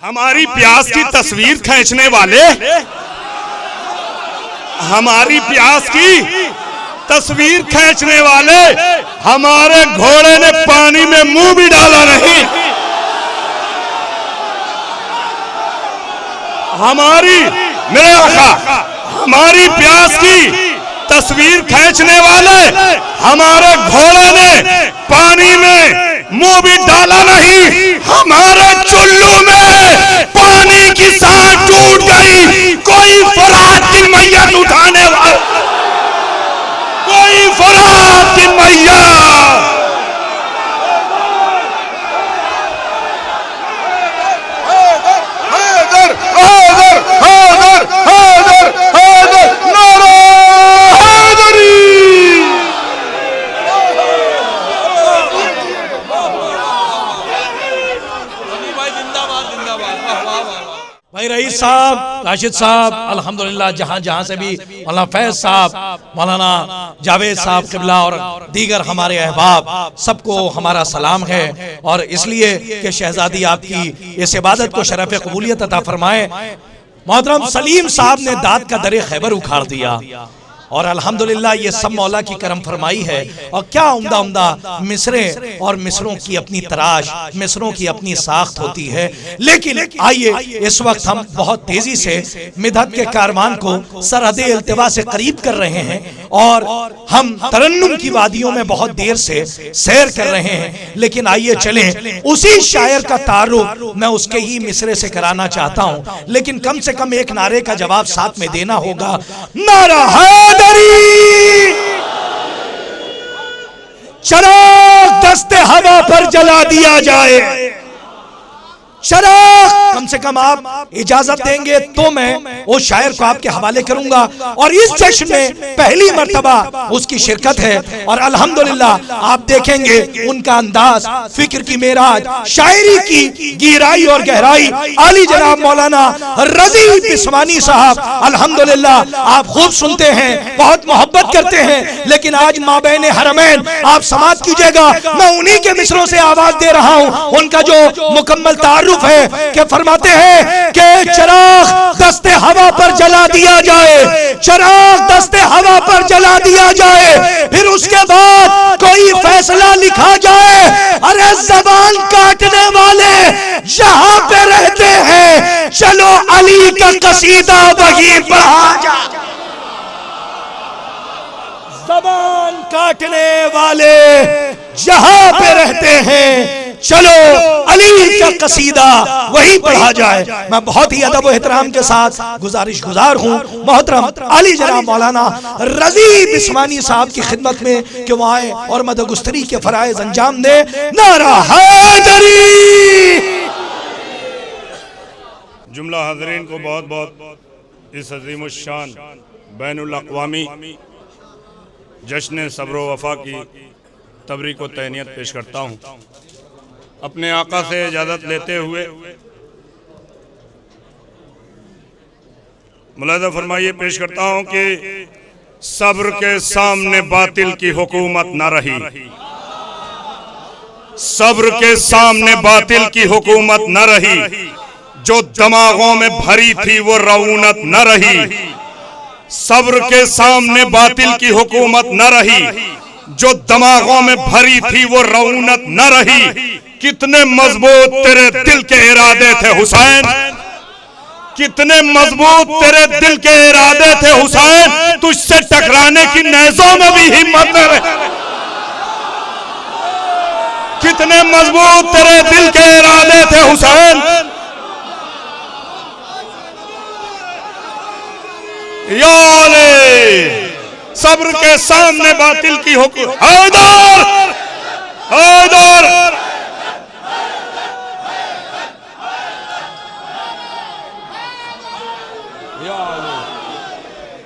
हमारी प्यास की तस्वीर खींचने वाले, हमारी प्यास की तस्वीर खींचने वाले, हमारे घोड़े ने पानी में मुंह भी डाला नहीं। हमारी, मेरे आका, हमारी प्यास की तस्वीर खींचने वाले, हमारे घोड़े ने पानी में मुंह भी डाला नहीं। हमारे चुल्लू में पानी की सांस टूट गई। कोई फरात की मैयत उठाने वाला, कोई फरात की मैयत। भाई रईस साहब, राशिद साहब, अल्हम्दुलिल्लाह जहां जहां से भी मौलाना फैज साहब, मौलाना जावेद साहब किबला और दीगर हमारे अहबाब, सबको हमारा सलाम है। और इसलिए कि शहजादी आपकी इस इबादत को शरफ कबूलियत अता फरमाए। मोहतरम सलीम साहब ने दाद का दरे खैबर उखाड़ दिया और अल्हम्दुलिल्लाह ये सब मौला की करम फरमाई है। और क्या उम्दा उम्दा मिसरे और मिसरों की अपनी तराश, मिसरों की अपनी साख्त होती है। लेकिन आइए इस वक्त हम बहुत तेजी से मिदहत के कारवान को सरहद इल्तिवा से करीब कर रहे हैं और हम तरन्नुम की वादियों में बहुत देर से सैर कर रहे हैं। लेकिन आइए चलें, उसी शायर का तारुफ मैं उसके ही मिसरे से कराना चाहता हूं, लेकिन कम से कम एक नारे का जवाब साथ में देना होगा। नारा है चराग दस्ते हवा पर जला दिया जाए। चराग, कम से कम आप इजाजत देंगे तो मैं उस शायर को आपके हवाले करूंगा। और इस जश्न में पहली मर्तबा उसकी शिरकत है और अल्हम्दुलिल्लाह आप देखेंगे उनका अंदाज, फिक्र की मेराज, शायरी की गहराई और गहराई। आली जनाब मौलाना रजी बिस्वानी साहब, अल्हम्दुलिल्लाह आप खूब सुनते हैं, बहुत मोहब्बत करते हैं। लेकिन आज माबैन हरमैन आप समाअत कीजिएगा, मैं उन्हीं के मिसरों से आवाज दे रहा हूं। उनका जो मुकम्मल तारुफ है कि फरमाते हैं कि चराग दस्ते हवा पर जला दिया जाए, चराग दस्ते हवा पर जला दिया जाए, फिर उसके बाद कोई फैसला लिखा जाए। अरे ज़बान काटने वाले जहां पे रहते हैं, चलो अली का कसीदा वहीं पढ़ा जाए। ज़बान काटने वाले जहां पे रहते हैं, चलो अली का कसीदा वही पढ़ा जाए। मैं बहुत ही अदब व एहतराम के साथ गुजारिश गुजार हूँ मोहतरम आली जनाब मौलाना रजी बिस्वानी साहब की खिदमत में कि वो आए और मदगुस्तरी के फराइज अंजाम दे। नारा हैदरी। जुमला हाज़रीन को बहुत बहुत इस अज़ीम शान बैनुल अक़वामी जश्न सब्र व वफ़ा की तबरीक व तहनीयत पेश करता हूँ। अपने आका से इजाज़त लेते हुए मुलाज़ा फरमाइए पेश करता हूँ कि सब्र के सामने बातिल की हुकूमत न रही, सब्र के सामने बातिल की हुकूमत न रही, जो दिमागों में भरी थी वो रऊनत न रही। सब्र के सामने बातिल की हुकूमत न रही, जो दिमागों में भरी थी वो रऊनत न रही। कितने मजबूत तेरे दिल के इरादे थे हुसैन, कितने मजबूत तेरे दिल के इरादे थे हुसैन, तुझसे टकराने की नेज़ों में भी हिम्मत न रही। कितने मजबूत तेरे दिल के इरादे थे हुसैन, सब्र के सामने बातिल की हुकूमत। हैदर, हैदर,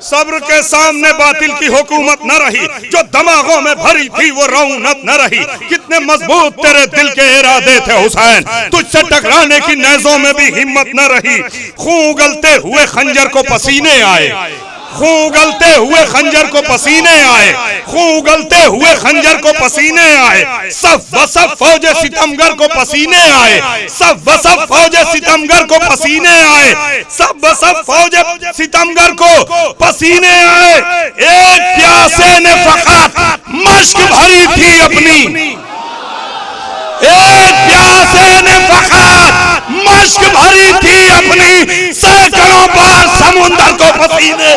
सब्र के सामने बातिल की हुकूमत न रही, जो दिमागों में भरी थी वो रऊनत न रही। कितने मजबूत तेरे दिल के इरादे थे हुसैन, तुझसे टकराने की नेज़ों में भी हिम्मत न रही। खून उगलते हुए खंजर को पसीने आए, खून उगलते हुए खंजर को पसीने आए, खून उगलते हुए खंजर को पसीने आए, सब वसफ फौजे सितमगर को पसीने आए, सब वसफ फौजे सितमगर को पसीने आए, सब वसफ फौजे सितमगर को पसीने आए। एक प्यासे ने फकत मश्क भरी थी अपनी, एक प्यासे ने फकत मश्क भरी थी अपनी, सैकड़ों बार समुंदर को पसीने,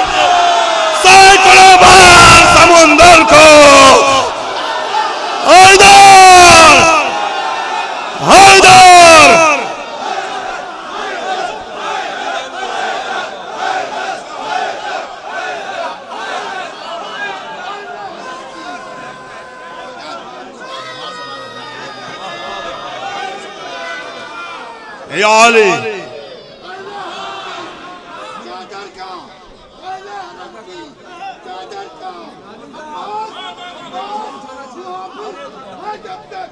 सैकड़ों बार समुंदर को। हैदर, हैदर, या अली,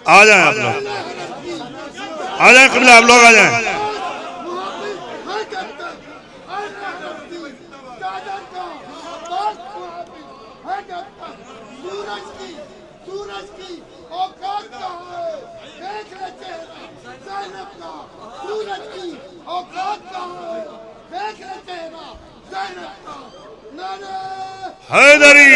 आ जाए आप लोग, आ जाए क़िबला, आप लोग आ जाए। सूरज की औकात कहाँ है? देख ले चेहरा ज़ैनब का। सूरज की औकात कहाँ है? देख ले चेहरा ज़ैनब का। नारे हैदरी,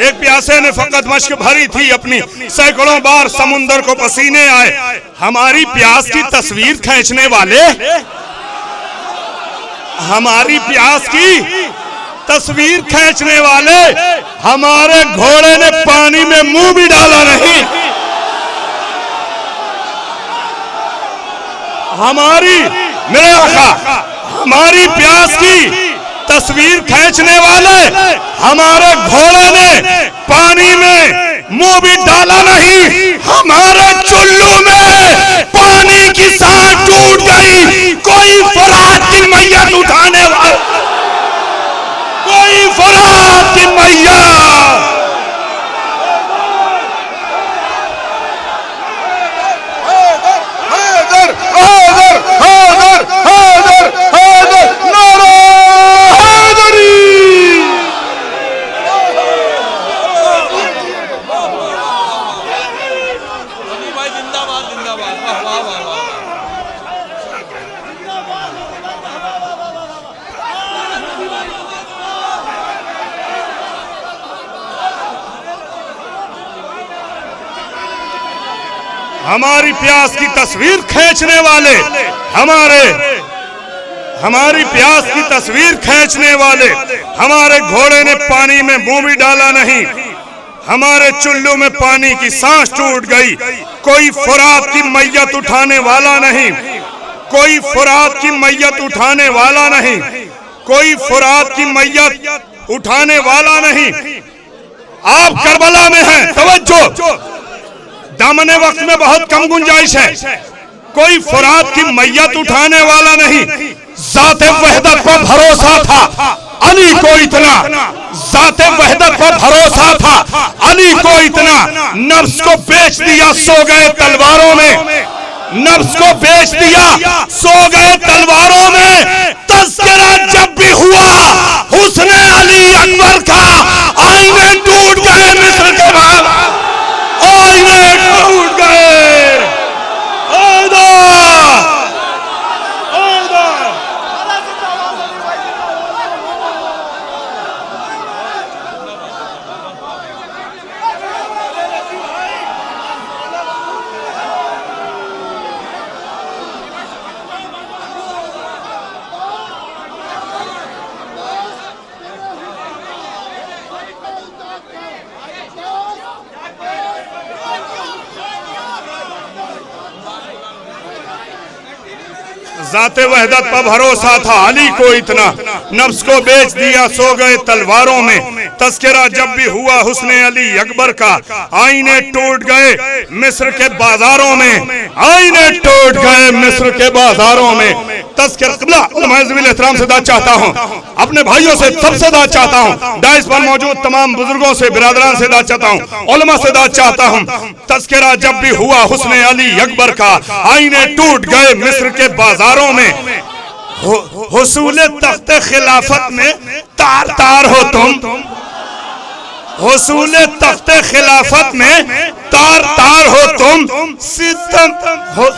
एक प्यासे ने फकत मश्क भरी थी अपनी, सैकड़ों बार समुंदर को पसीने आए। हमारी प्यास की तस्वीर खींचने वाले, हमारी प्यास की तस्वीर खींचने वाले, हमारे घोड़े ने पानी में मुंह भी डाला नहीं। हमारी, मेरे आका, हमारी प्यास की तस्वीर खींचने वाले, हमारे घोड़े ने पानी में मुंह भी डाला नहीं। हमारे चुल्लू में पानी की सांस टूट गई। कोई फरात की मैयत उठाने वाला, कोई फरात की मैया, हैदर, हैदर, हैदर, हैदर, हैदर, नारा हैदरी। भाई जिंदाबाद, जिंदाबाद, वाह वाह वाह वाह। हमारी प्यास की तस्वीर खींचने वाले, हमारी प्यास की तस्वीर खींचने वाले, हमारे घोड़े ने पानी में मुंह भी डाला नहीं। हमारे चुल्लू में पानी की सांस टूट गई। कोई फुरात की मैयत उठाने वाला नहीं, कोई फुरात की मैयत उठाने वाला नहीं, कोई फुरात की मैयत उठाने वाला नहीं। आप करबला में हैं, तवज्जो, दामने वक्त में बहुत कम गुंजाइश है। कोई फुरात की मैयत उठाने वाला नहीं। ज़ाते वहदत पर भरोसा था अली को इतना, ज़ाते वहदत पर भरोसा था अली को इतना। नफ्स को बेच दिया, सो गए तलवारों में, नफ्स को बेच दिया, सो गए तलवारों में। तज़किरा जब भी हुआ हुस्ने अली अकबर का, आईने टूट गए मिस्र के बाहर, आईने टूट गए। ज़ाते वहदत पर भरोसा था अली को इतना, नफ्स को बेच दिया, सो गए तलवारों में। तज़किरा जब भी हुआ हुस्ने अली अकबर का, आईने टूट गए मिस्र के बाजारों में, आईने टूट गए मिस्र के बाजारों में। तज़किरा क़िबला एहतराम से दाद चाहता हूँ, अपने भाइयों से सबसे दाद चाहता हूँ, डाइस पर मौजूद तमाम बुजुर्गों से, बिरादरान से दाद चाहता हूँ, उलमा से दाद चाहता हूँ। तज़किरा जब भी हुआ हुस्ने अली अकबर का, आईने टूट गए मिस्र के बाजारों में। हुसूल तख्ते खिलाफत में तार तार हो तुम, हुसूल तख्ते खिलाफत में तार तार हो तुम, सितम हो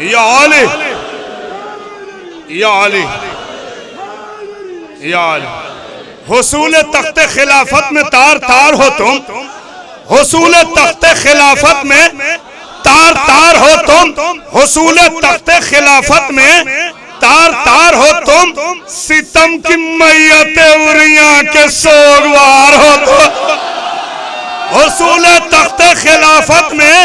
या अली, या अली, या अली। हुसूल तख्ते खिलाफत में तार तार हो तुम, हुसूल तख्ते खिलाफत में तार तार हो तुम, हुसूल तख्ते खिलाफत में तार तार हो तुम, सितम की मैयते उरिया के सोगवार हो तुम, हुसूल तख्ते खिलाफत में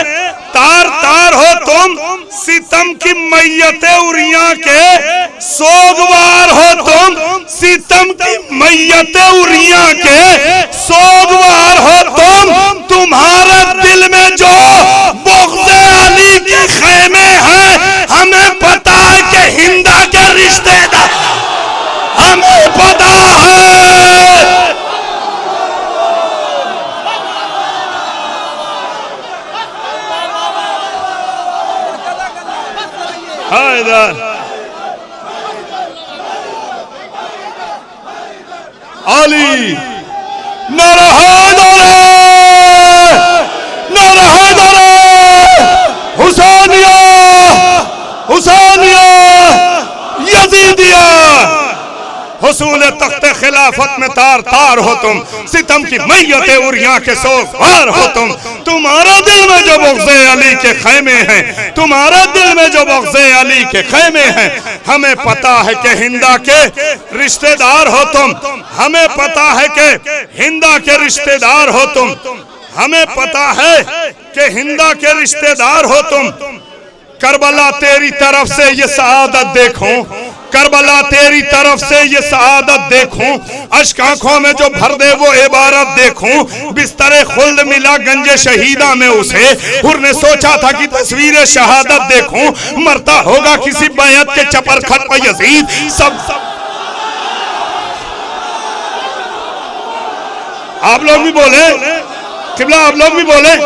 तार तार हो तुम, सितम की मैयते उरिया के सोगवार हो तुम, सितम की मैयते उरिया के सोगवार हो तुम। तुम्हारे दिल में जो बुग़्ज़े अली के ख़ैमे हैं, हमें पता है कि हिंदा के रिश्तेदार, हमें पता है। अली नारा हैदर, नारा हैदर, हुसैनिया, हुसैनिया, यजीदिया। हुसूल तख्ते खिलाफत में तार तार हो तुम, सितम की मैयते उरिया के सोगवार हो तुम। तुम्हारा दिल में जो बुग़्ज़े अली के खैमे हैं, तुम्हारा दिल में जो बुग़्ज़े अली के खैमे हैं, हमें पता है कि हिंदा के रिश्तेदार हो तुम, हमें पता है कि हिंदा के रिश्तेदार हो तुम, हमें पता है कि हिंदा के रिश्तेदार हो तुम। करबला तेरी तरफ से ये सआदत देखूं, करबला तेरी तरफ से ये सआदत देखूं, अश्क आंखों में जो भर दे वो इबारत देखूं, बिस्तरे खुल्द मिला गंजे शहीदा में उसे, हुर ने सोचा था कि तस्वीर शहादत देखूं, मरता होगा किसी बैत के चपरखट पर यजीद। सब आप लोग भी बोले, किबला आप लोग भी बोले,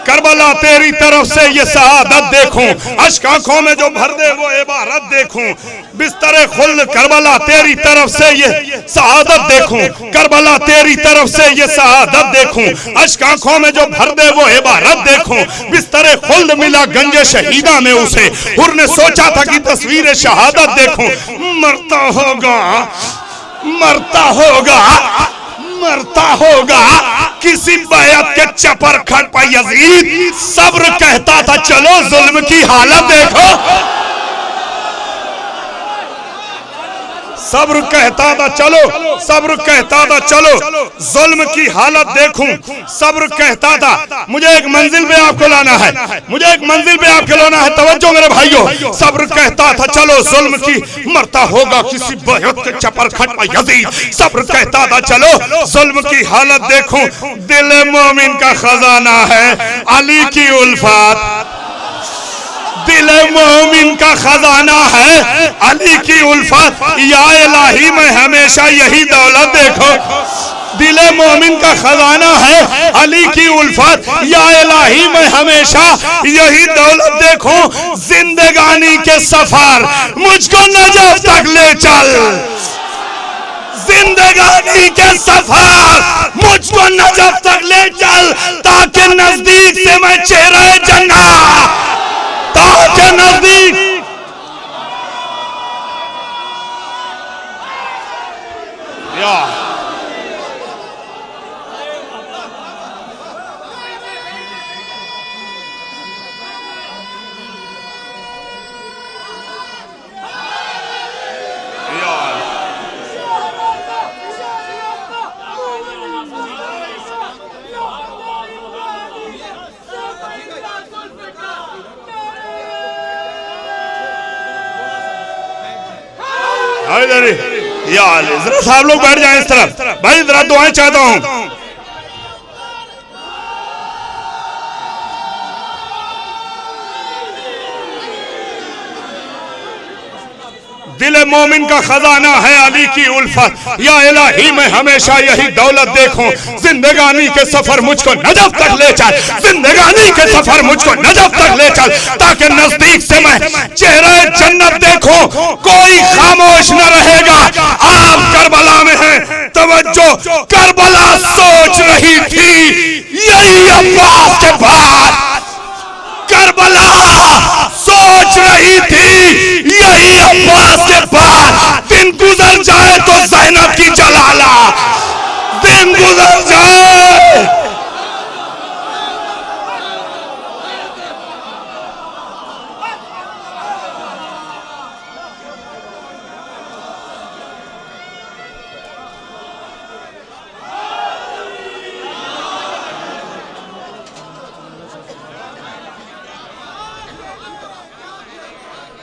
करबला तेरी तरफ से ये सआदत देखूं, अश्क आंखों में जो भर दे वो इबारत देखूं, बिस्तरे खुल्द करबला तेरी तरफ से ये सआदत देखूं, करबला तेरी तरफ से ये सआदत देखूं, अश्क आंखों में जो भर दे वो इबारत देखूं, बिस्तरे खुल्द मिला गंजे शहीदा में उसे, हुर ने सोचा था कि तस्वीर शहादत देखूं, मरता होगा, मरता होगा, मरता होगा किसी बैत के चपरखट पर यजीद। सब्र कहता था चलो जुल्म की हालत देखो, सब्र कहता था चलो, सब्र कहता था चलो जुल्म की हालत देखूं, सब्र कहता था मुझे एक मंजिल पे आपको लाना है, मुझे एक मंजिल पे आपको लाना है, तवज्जो मेरे भाइयों। सब्र कहता था चलो जुल्म की, मरता होगा किसी बैत के चपरखट पर यजीद। सब्र कहता था चलो जुल्म की हालत देखूं, दिल मोमिन का खजाना है अली की उल्फत, दिल मोमिन का खजाना है अली की उल्फत, या इलाही मैं हमेशा यही दौलत देखो, दिल मोमिन का खजाना है अली की उल्फत, या इलाही मैं हमेशा यही दौलत देखूं, जिंदगानी के सफर मुझको नजफ तक ले चल, जिंदगानी के सफर मुझको नजफ तक ले चल, ताकि नजदीक से मैं चेहरा जन्ना, ताकि नजदीक या जरा साहब लोग बैठ जाएं इस तरफ, भाई जरा दुआएं चाहता हूं। दिल मोमिन का खजाना है अली की उल्फत। या इलाही मैं हमेशा यही दौलत देखूं, जिंदगानी के सफर मुझको नजफ तक ले चल, जिंदगानी के सफर मुझको नजफ तक ले चल, ताकि नजदीक से मैं चेहरे जन्नत देखूं, कोई खामोश न रहेगा। आप करबला में हैं, तवज्जो, करबला सोच रही थी यही अब्बास के बाद, करबला सोच रही थी यही अब्बास के बाद। दिन गुजर जाए तो ज़ैनब की जलाला, दिन गुजर जाए।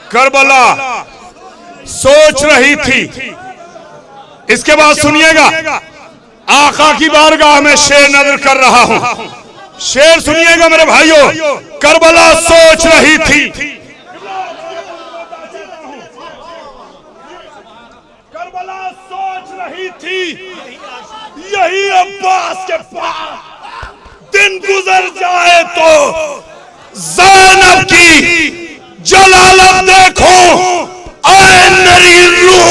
करबला सोच रही थी। इसके बाद सुनिएगा, आका की बारगाह में शेर नजर कर रहा हूं, शेर सुनिएगा मेरे भाइयों। करबला सोच रही थी, करबला सोच रही थी यही अब्बास के पास, दिन गुजर जाए तो ज़ैनब की जलालत देखो। आए मेरी रूह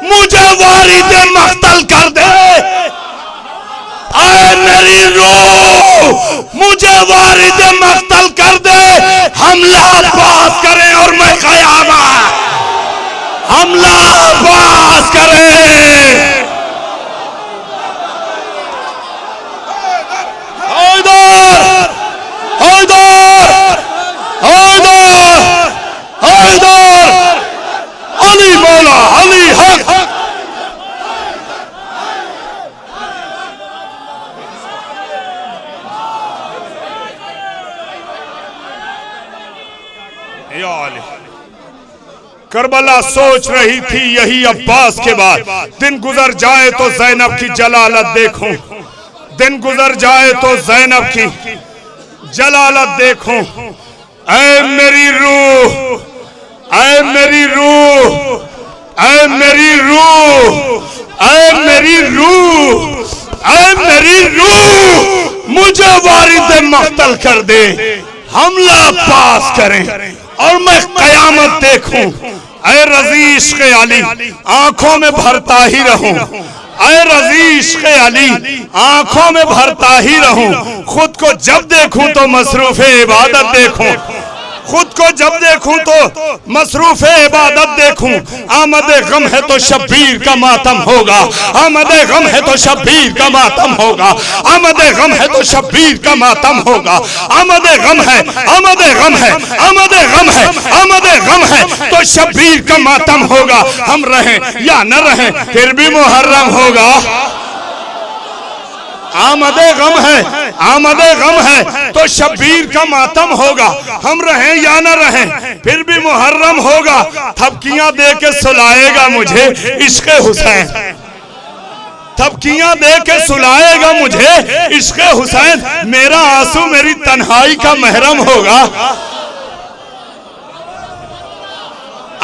मुझे वारिद मख्तल कर दे, आए मेरी रूह मुझे वारिद मख्तल कर दे। हमला अब्बास करें और मैं क़यामा, हमला अब्बास करें। हैदर, हैदर, हैदर, हैदर, अली मौला, अली हक। या अली। करबला सोच रही थी यही अब्बास के बाद, दिन गुजर जाए तो ज़ैनब की जलालत देखूं, दिन गुजर जाए तो ज़ैनब की जलालत देखूं। ऐ मेरी रूह, ऐ मेरी रूह, ऐ मेरी रूह, ऐ मेरी रूह, ऐ मेरी रूह मुझे वारिद मख्तल कर दे, हमला पास करें और मैं क़यामत देखूं। ऐ रज़ी इश्क़ अली आंखों में भरता ही रहूं, ऐ रज़ी इश्क़ अली आंखों में भरता ही रहूं। खुद को जब देखूं तो मसरूफ़ इबादत देखूं, खुद को जब देखूं तो मसरूफ़ इबादत देखूं। आमद गम है तो शब्बीर का मातम होगा, आमद गम है तो शब्बीर का मातम होगा, आमद गम है तो शब्बीर का मातम होगा। आमद गम है, आमद गम है, आमद गम है, आमद गम है तो शब्बीर का मातम होगा। हम रहें या न रहें फिर भी मुहर्रम होगा। आमदे गम है, आमदे गम है तो शब्बीर का मातम होगा। हम रहें या न रहें फिर भी मुहर्रम होगा। थपकियां दे के सुलाएगा मुझे इश्क़ हुसैन, थपकियां दे के सुलाएगा मुझे इश्क़ हुसैन। मेरा आंसू मेरी तन्हाई का महरम होगा।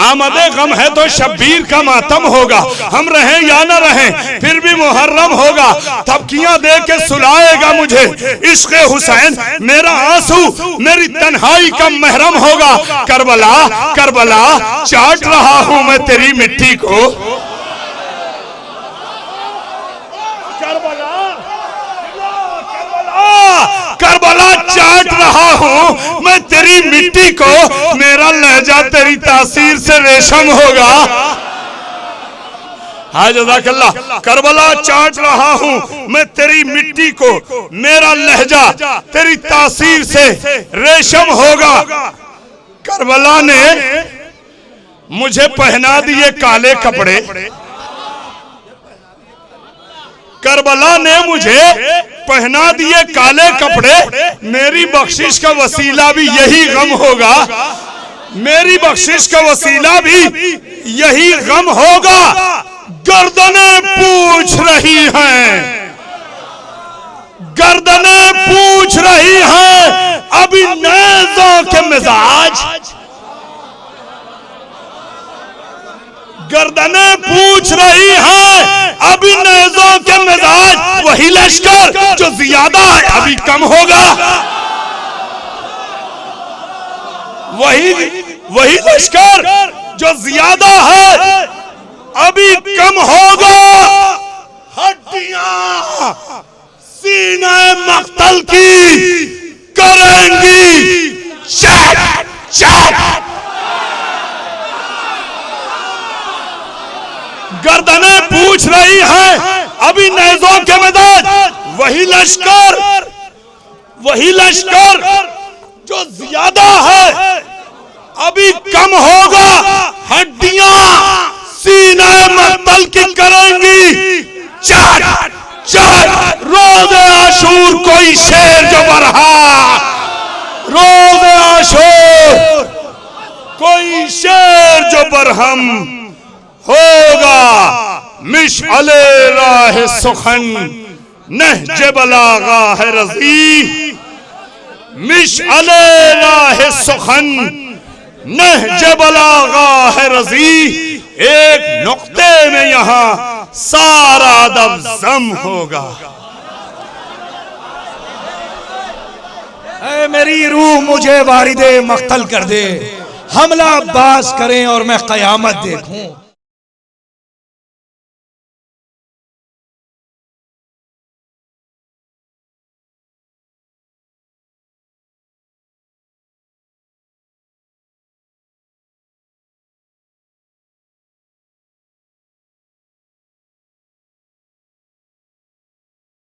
आमदे गम है तो शब्बीर का मातम होगा। हम रहें या न रहें फिर भी मुहर्रम होगा। थपकियां दे के सुलाएगा मुझे इश्क़ हुसैन। मेरा आंसू मेरी तन्हाई का महरम होगा। करबला, करबला चाट रहा हूं मैं तेरी मिट्टी को। करबला, करबला चाट रहा हूं मैं तेरी मिट्टी को। मेरा लहजा तेरी तासीर से रेशम होगा। हाँ जज़ाकल्लाह। करबला चाट रहा हूं मैं तेरी मिट्टी को, मेरा लहजा तेरी तासीर से रेशम होगा। करबला ने मुझे पहना दिए काले कपड़े, करबला ने मुझे पहना दिए काले कपड़े। मेरी बख्शिश का वसीला भी यही गम होगा, मेरी बख्शिश का वसीला भी यही गम होगा। गर्दनें पूछ रही हैं, गर्दनें पूछ रही हैं अभी नेज़ों के मिजाज। गर्दनें पूछ रही हैं अभी नेज़ों के मिजाज, वही लश्कर जो ज्यादा है अभी कम होगा। वही लश्कर जो ज्यादा है अभी कम होगा। हड्डियां सीने मख्तल की करेंगी चैट चैट। गर्दनें पूछ रही हैं अभी नेज़ों के मिजाज, वही लश्कर जो ज्यादा है अभी कम होगा। हड्डियां सीने मख्तल की करेंगी चैट चैट। रोज़े आशूर कोई शेर जो बरहा, रोज़े आशूर कोई शेर जो बरहम होगा। मिशअले राह सुखन नहज बलागा है रज़ी, मिशअले राह सुखन नहज बलागा है रज़ी। एक नुक्ते में यहां सारा अदब ज़म होगा। ऐ मेरी रूह मुझे वारिदे मख्तल कर दे, हमला अब्बास करें और मैं कयामत देखूं।